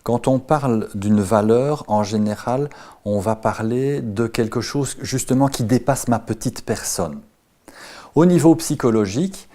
Quand on parle d'une valeur, en général, on va parler de quelque chose justement qui dépasse ma petite personne. Au niveau psychologique,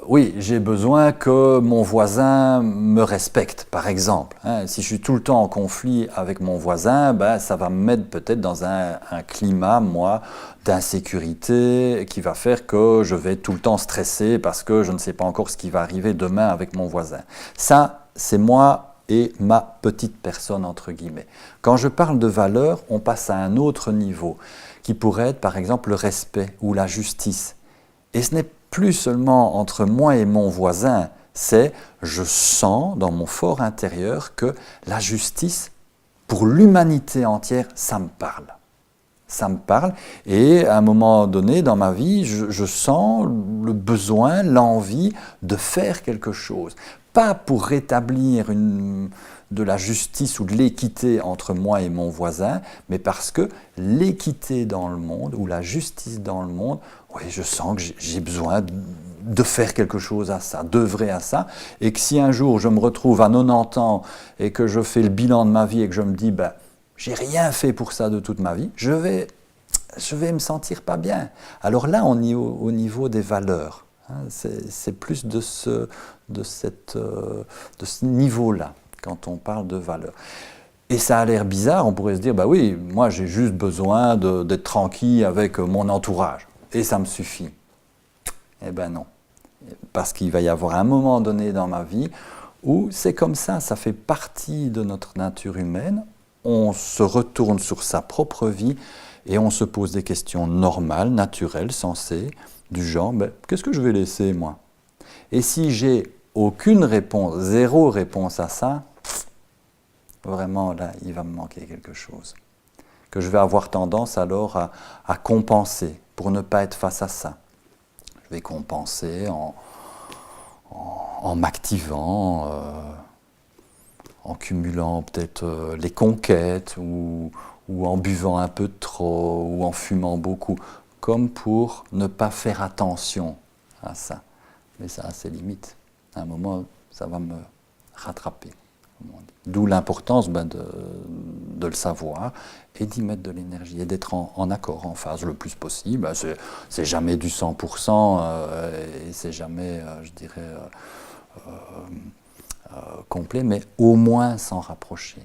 oui, j'ai besoin que mon voisin me respecte, par exemple. Si je suis tout le temps en conflit avec mon voisin, ça va me mettre peut-être dans un climat, moi, d'insécurité qui va faire que je vais tout le temps stresser parce que je ne sais pas encore ce qui va arriver demain avec mon voisin. Ça, c'est moi et ma petite personne, entre guillemets. Quand je parle de valeur, on passe à un autre niveau, qui pourrait être, par exemple, le respect ou la justice. Et ce n'est plus seulement entre moi et mon voisin, c'est je sens dans mon fort intérieur que la justice, pour l'humanité entière, ça me parle. Ça me parle et à un moment donné dans ma vie, je sens le besoin, l'envie de faire quelque chose. Pas pour rétablir de la justice ou de l'équité entre moi et mon voisin, mais parce que l'équité dans le monde ou la justice dans le monde, oui, je sens que j'ai besoin de faire quelque chose à ça, d'œuvrer à ça, et que si un jour je me retrouve à 90 ans et que je fais le bilan de ma vie et que je me dis, j'ai rien fait pour ça de toute ma vie, je vais me sentir pas bien. Alors là, on est au niveau des valeurs. C'est plus de ce niveau-là, quand on parle de valeurs. Et ça a l'air bizarre, on pourrait se dire, oui, moi j'ai juste besoin d'être tranquille avec mon entourage, et ça me suffit. Eh ben non, parce qu'il va y avoir un moment donné dans ma vie où c'est comme ça fait partie de notre nature humaine, on se retourne sur sa propre vie et on se pose des questions normales, naturelles, sensées, du genre, qu'est-ce que je vais laisser moi? Et si j'ai aucune réponse, zéro réponse à ça, vraiment là, il va me manquer quelque chose. Que je vais avoir tendance alors à compenser pour ne pas être face à ça. Je vais compenser en m'activant, en cumulant peut-être les conquêtes ou en buvant un peu trop ou en fumant beaucoup, comme pour ne pas faire attention à ça. Mais ça a ses limites. À un moment, ça va me rattraper. D'où l'importance de le savoir et d'y mettre de l'énergie et d'être en accord, en phase le plus possible. C'est jamais du 100% et c'est jamais, je dirais, complet, mais au moins s'en rapprocher.